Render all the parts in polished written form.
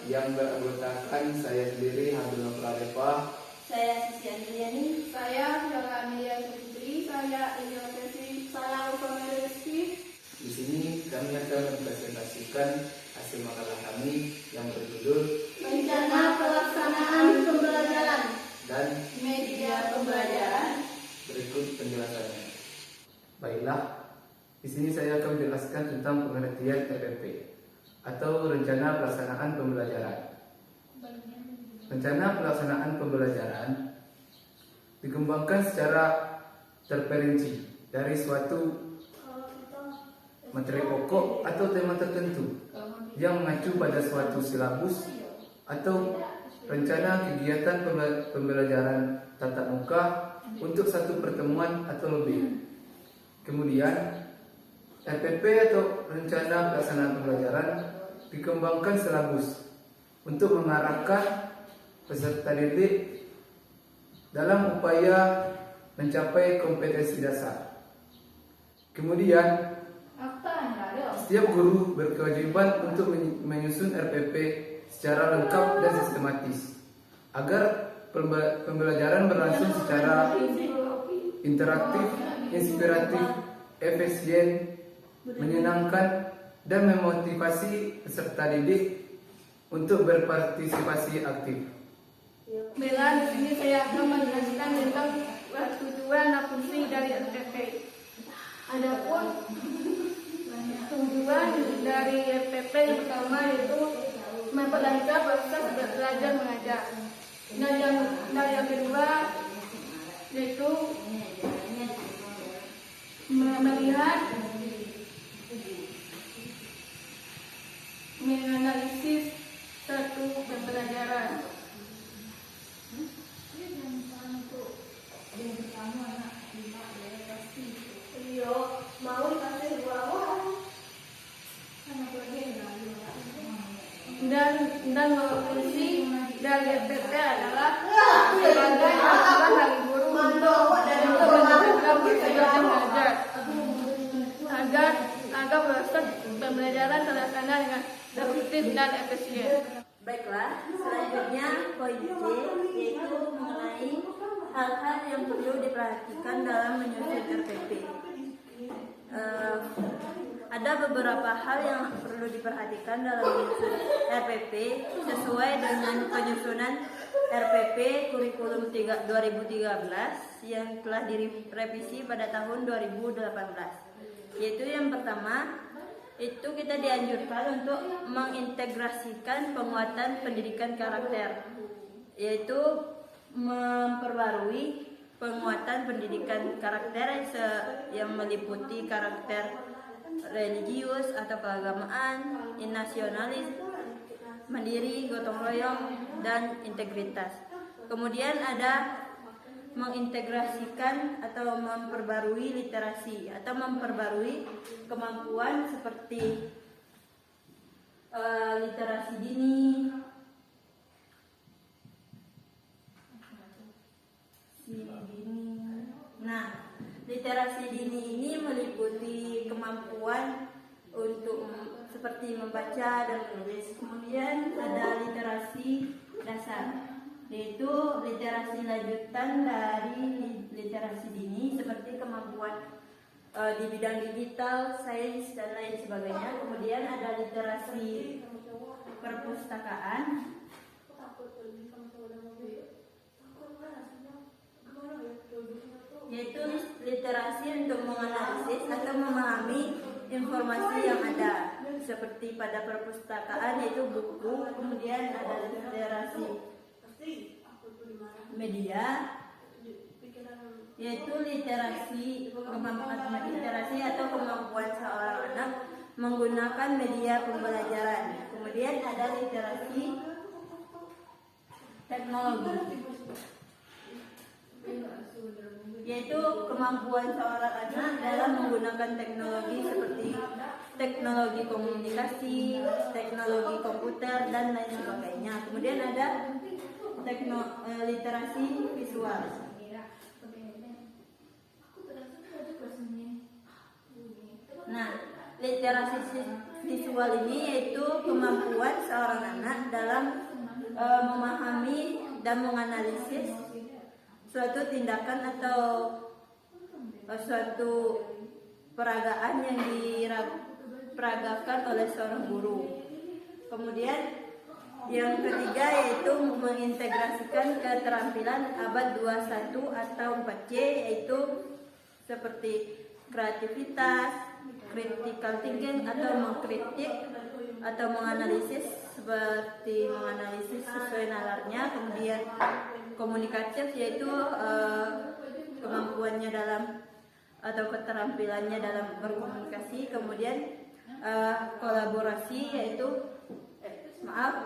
yang beranggotakan saya sendiri Abdul Nofradeva, saya Sisi Andriani, saya Yola Amelia Putri, saya Indra Pesi, saya Ufana Rizky. Di sini kami akan mempresentasikan hasil makalah kami yang berjudul Rencana pelaksanaan pembelajaran dan media pembelajaran. berikut penjelasannya. Baiklah, di sini saya akan menjelaskan tentang pengertian RPP atau Rencana Pelaksanaan Pembelajaran. Rencana pelaksanaan pembelajaran dikembangkan secara terperinci dari suatu materi pokok atau tema tertentu yang mengacu pada suatu silabus atau rencana kegiatan pembelajaran tatap muka untuk satu pertemuan atau lebih. Kemudian RPP atau Rencana Pelaksanaan Pembelajaran dikembangkan silabus untuk mengarahkan peserta didik dalam upaya mencapai kompetensi dasar. Kemudian setiap guru berkewajiban untuk menyusun RPP secara lengkap dan sistematis agar pembelajaran berlangsung secara interaktif, inspiratif, efisien, menyenangkan, dan memotivasi peserta didik untuk berpartisipasi aktif. Bella, di sini saya akan menjelaskan tentang tujuan dan fungsi dari RPP. Adapun tujuan dari RPP yang pertama yaitu memperlancar proses belajar mengajar. Dan yang kedua yaitu melihat, menganalisis satu pembelajaran. Dan fungsi dari RPP adalah sebagai asuhan dari guru untuk menjalankan kegiatan belajar agar proses pembelajaran terlaksana dengan efektif dan efisien. Baiklah, selanjutnya poin C yaitu mengenai hal-hal yang perlu diperhatikan dalam menyusun RPP. Ada beberapa hal yang perlu diperhatikan dalam menyusun RPP sesuai dengan penyusunan RPP Kurikulum 2013 yang telah direvisi pada tahun 2018. Yaitu yang pertama, itu kita dianjurkan untuk mengintegrasikan penguatan pendidikan karakter, yaitu memperbarui penguatan pendidikan karakter yang meliputi karakter religius atau keagamaan, nasionalis, mandiri, gotong royong, dan integritas. Kemudian ada mengintegrasikan atau memperbarui literasi atau memperbarui kemampuan seperti literasi dini, Nah, literasi dini ini meliputi kemampuan untuk seperti membaca dan menulis. Kemudian ada literasi dasar, yaitu literasi lanjutan dari literasi dini seperti kemampuan di bidang digital, sains, dan lain sebagainya. Kemudian ada literasi perpustakaan, yaitu literasi untuk menganalisis atau memahami informasi yang ada seperti pada perpustakaan yaitu buku. Kemudian ada literasi media, yaitu literasi atau kemampuan seorang anak menggunakan media pembelajaran. Kemudian ada literasi teknologi, yaitu kemampuan seorang anak dalam menggunakan teknologi seperti teknologi komunikasi, teknologi komputer, dan lain sebagainya. Kemudian ada literasi visual. Nah, literasi visual ini yaitu kemampuan seorang anak dalam memahami dan menganalisis suatu tindakan atau suatu peragaan yang diperagakan oleh seorang guru. Kemudian yang ketiga yaitu mengintegrasikan keterampilan abad 21 atau 4C, yaitu seperti kreativitas, critical thinking atau mengkritik atau menganalisis seperti menganalisis sesuai nalarnya. Kemudian komunikatif yaitu kemampuannya dalam atau keterampilannya dalam berkomunikasi. Kemudian kolaborasi yaitu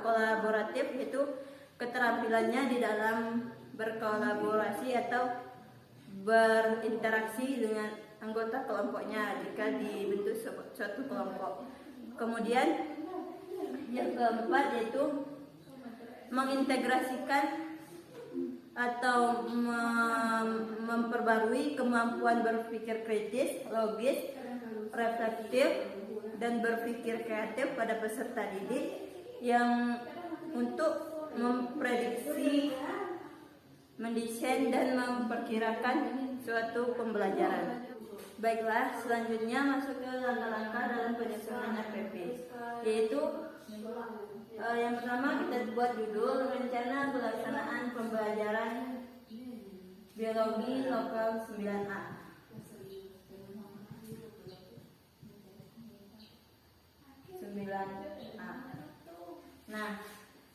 kolaboratif yaitu keterampilannya di dalam berkolaborasi atau berinteraksi dengan anggota kelompoknya jika dibentuk suatu kelompok. Kemudian yang keempat yaitu mengintegrasikan atau memperbarui kemampuan berpikir kritis, logis, reflektif, dan berpikir kreatif pada peserta didik yang untuk memprediksi, mendesain, dan memperkirakan suatu pembelajaran. Baiklah, selanjutnya masuk ke langkah-langkah dalam penyusunan RPP, yaitu yang pertama kita buat judul rencana pelaksanaan pembelajaran biologi lokal 9A. Nah,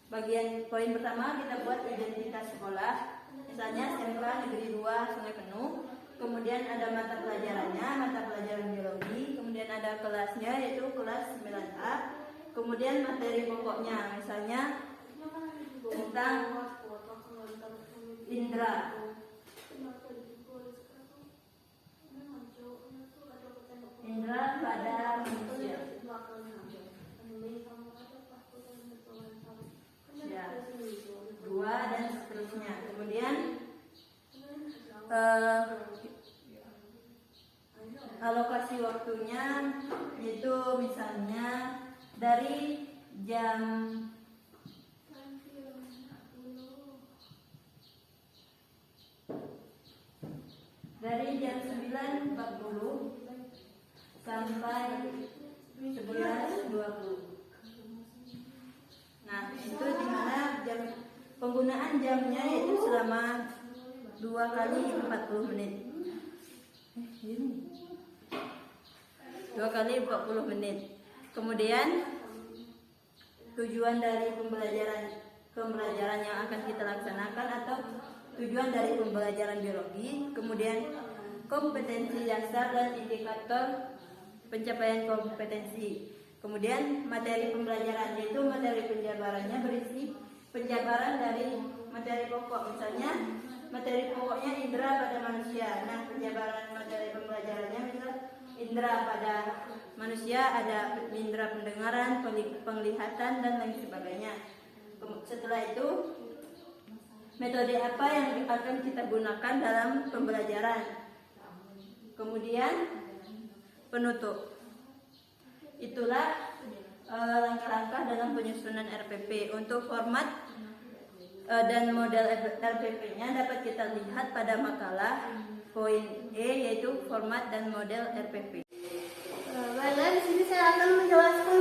bagian poin pertama kita buat identitas sekolah, misalnya SMK Negeri 2 Sungai Penuh. Kemudian ada mata pelajarannya, mata pelajaran biologi. Kemudian ada kelasnya yaitu kelas 9A. Kemudian materi pokoknya, misalnya tentang indera. Indera pada manusia. Ya, 2 dan seterusnya. Kemudian alokasi waktunya yaitu misalnya dari jam dari jam 9.40 sampai 11.20. Nah, itu dimana jam penggunaan jamnya yaitu selama 2 kali 40 menit. 2 kali 40 menit. Kemudian tujuan dari pembelajaran yang akan kita laksanakan atau tujuan dari pembelajaran biologi. Kemudian kompetensi dasar dan indikator pencapaian kompetensi. Kemudian materi pembelajaran, yaitu materi penjabarannya berisi penjabaran dari materi pokok. Misalnya materi pokoknya indera pada manusia. Nah, penjabaran materi pembelajarannya misalnya indera pada manusia ada indera pendengaran, penglihatan, dan lain sebagainya. Setelah itu metode apa yang akan kita gunakan dalam pembelajaran. Kemudian penutup. Itulah langkah-langkah dalam penyusunan RPP. Untuk format dan model RPP-nya dapat kita lihat pada makalah poin E, yaitu format dan model RPP. Baiklah, di sini saya akan menjelaskan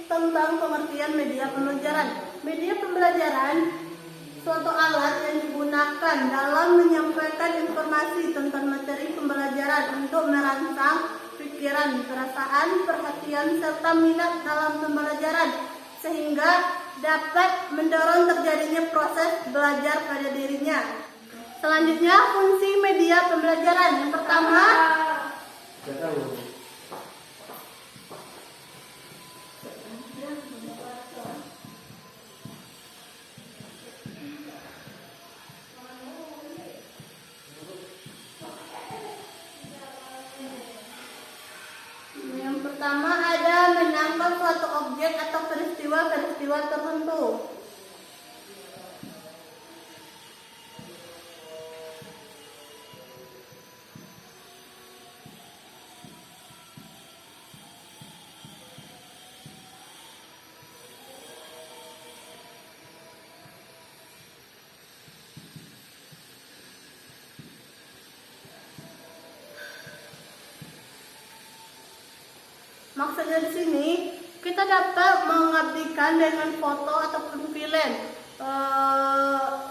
tentang pengertian media pembelajaran. Media pembelajaran suatu alat yang digunakan dalam menyampaikan informasi tentang materi pembelajaran untuk merangsang pikiran, perasaan, perhatian, serta minat dalam pembelajaran sehingga dapat mendorong terjadinya proses belajar pada dirinya. Selanjutnya, fungsi media pembelajaran. Yang pertama, ada menangkap suatu objek atau peristiwa tertentu. Maksudnya di sini kita dapat mengabdikan dengan foto ataupun film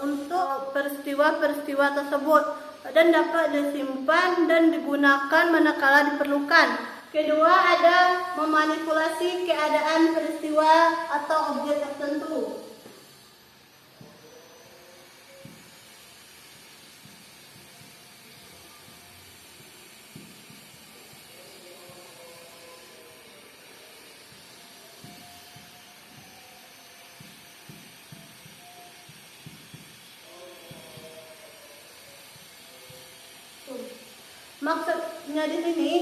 untuk peristiwa-peristiwa tersebut dan dapat disimpan dan digunakan manakala diperlukan. Kedua, ada memanipulasi keadaan peristiwa atau objek tertentu. Maksudnya di sini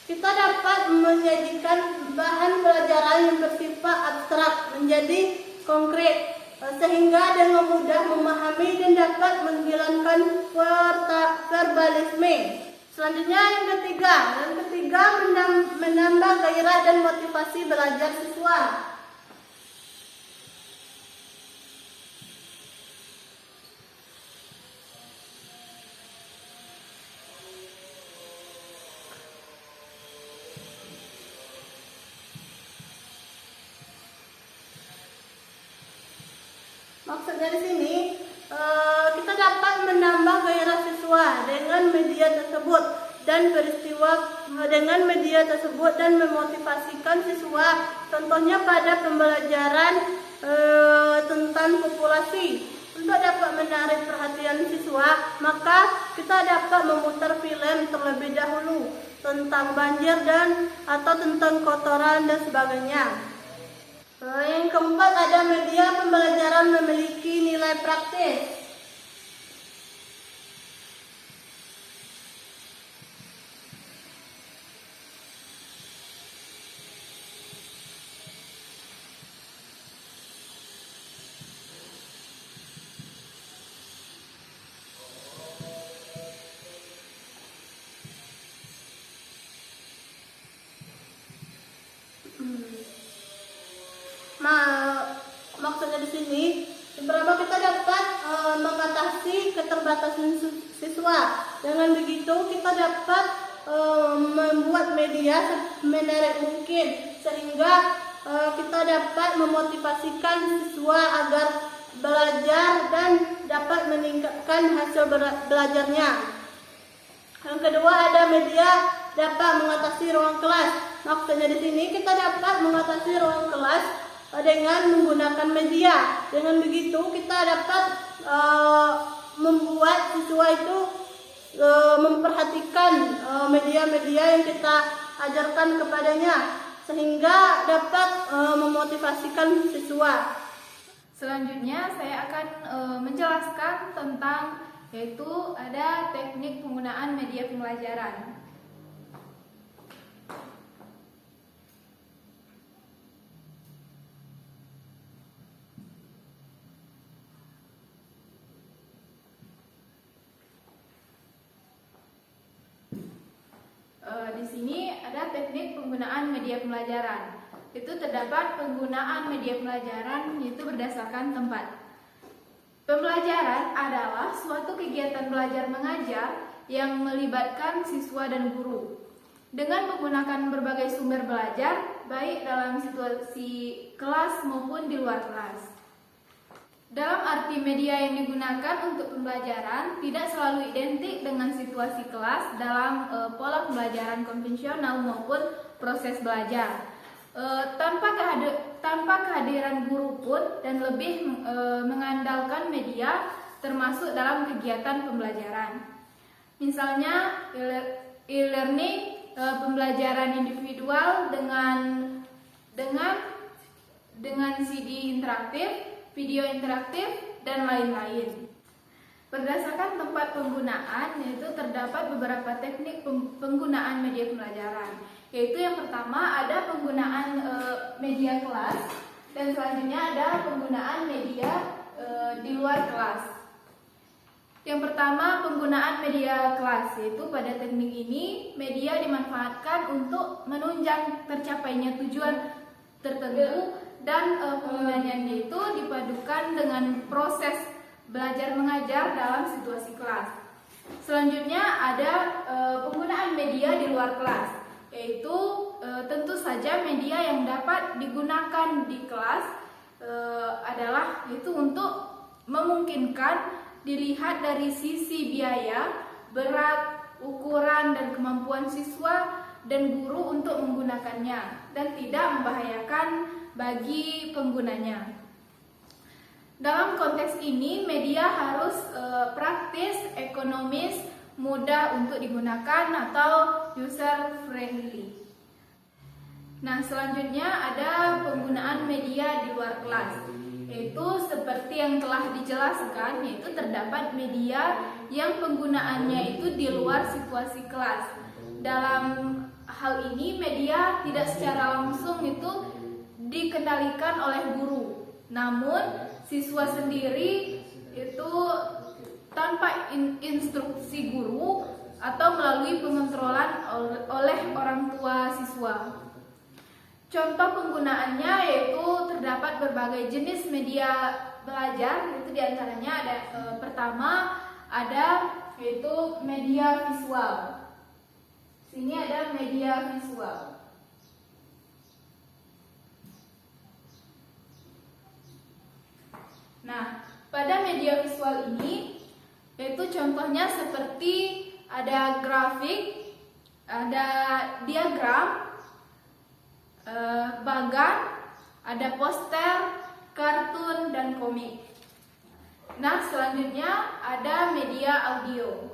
kita dapat menjadikan bahan pelajaran yang bersifat abstrak menjadi konkret sehingga dengan mudah memahami dan dapat menghilangkan verbalisme. Selanjutnya yang ketiga menambah gairah dan motivasi belajar siswa. Maksudnya di sini kita dapat menambah gairah siswa dengan media tersebut dan memotivasikan siswa. Contohnya pada pembelajaran tentang populasi. Untuk dapat menarik perhatian siswa, maka kita dapat memutar film terlebih dahulu tentang banjir atau tentang kotoran dan sebagainya. Yang keempat, ada media pembelajaran memiliki nilai praktis. Maksudnya di sini, beberapa kita dapat mengatasi keterbatasan siswa. Dengan begitu kita dapat membuat media semenarik mungkin sehingga kita dapat memotivasikan siswa agar belajar dan dapat meningkatkan hasil belajarnya. Yang kedua, ada media dapat mengatasi ruang kelas. Maksudnya di sini kita dapat mengatasi ruang kelas dengan menggunakan media. Dengan begitu kita dapat membuat siswa itu memperhatikan media-media yang kita ajarkan kepadanya sehingga dapat memotivasikan siswa. Selanjutnya saya akan menjelaskan tentang yaitu ada teknik penggunaan media pembelajaran. Di sini ada teknik penggunaan media pembelajaran. Itu terdapat penggunaan media pembelajaran yaitu berdasarkan tempat. Pembelajaran adalah suatu kegiatan belajar mengajar yang melibatkan siswa dan guru dengan menggunakan berbagai sumber belajar baik dalam situasi kelas maupun di luar kelas. Dalam arti media yang digunakan untuk pembelajaran tidak selalu identik dengan situasi kelas dalam pola pembelajaran konvensional maupun proses belajar. Tanpa kehadiran guru pun dan lebih mengandalkan media termasuk dalam kegiatan pembelajaran. Misalnya e-learning, pembelajaran individual dengan CD interaktif, video interaktif, dan lain-lain. Berdasarkan tempat penggunaan, yaitu terdapat beberapa teknik penggunaan media pembelajaran. Yaitu yang pertama ada penggunaan media kelas, dan selanjutnya ada penggunaan media di luar kelas. Yang pertama penggunaan media kelas, yaitu pada teknik ini media dimanfaatkan untuk menunjang tercapainya tujuan tertentu dan penggunaannya itu dipadukan dengan proses belajar mengajar dalam situasi kelas. Selanjutnya ada penggunaan media di luar kelas, yaitu tentu saja media yang dapat digunakan di kelas adalah itu untuk memungkinkan dilihat dari sisi biaya, berat, ukuran, dan kemampuan siswa dan guru untuk menggunakannya dan tidak membahayakan bagi penggunanya. Dalam konteks ini, media harus praktis, ekonomis, mudah untuk digunakan atau user friendly. Nah, selanjutnya ada penggunaan media di luar kelas, yaitu seperti yang telah dijelaskan, yaitu terdapat media yang penggunaannya itu di luar situasi kelas. Dalam hal ini, media tidak secara langsung itu dikendalikan oleh guru, namun siswa sendiri itu tanpa instruksi guru atau melalui pengontrolan oleh orang tua siswa. Contoh penggunaannya yaitu terdapat berbagai jenis media belajar, itu diantaranya ada pertama ada yaitu media visual. Sini ada media visual. Nah, pada media visual ini yaitu contohnya seperti ada grafik, ada diagram, bagan, ada poster, kartun, dan komik. Nah, selanjutnya ada media audio.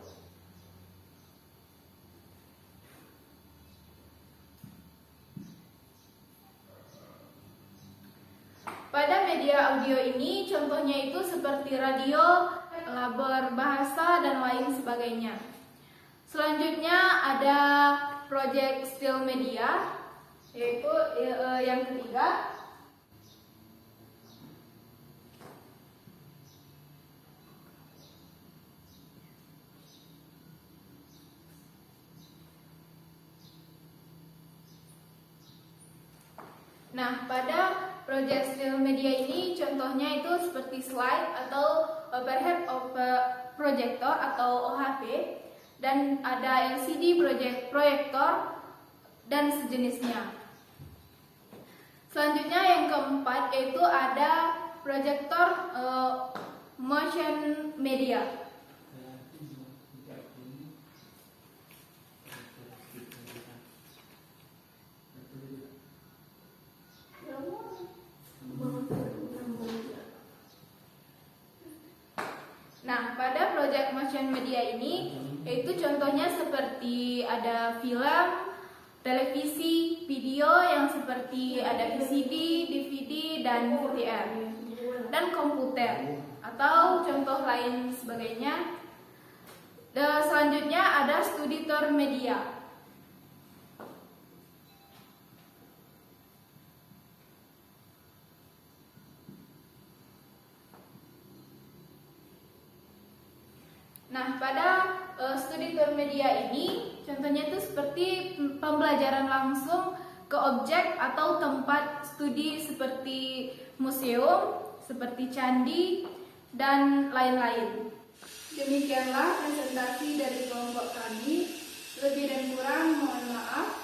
Pada media audio ini contohnya itu seperti radio, labor bahasa, dan lain sebagainya. Selanjutnya ada project still media, yaitu yang ketiga. Nah, pada project still media ini contohnya itu seperti slide atau overhead projector atau OHP, dan ada LCD proyektor dan sejenisnya. Selanjutnya yang keempat yaitu ada proyektor motion media. Nah, pada project motion media ini yaitu contohnya seperti ada film, televisi, video yang seperti ada VCD, DVD, dan VCR, dan komputer atau contoh lain sebagainya. Dan selanjutnya ada studi tour media. Nah, pada studi tour media ini contohnya itu seperti pembelajaran langsung ke objek atau tempat studi seperti museum, seperti candi, dan lain-lain. Demikianlah presentasi dari kelompok kami. Lebih dan kurang mohon maaf.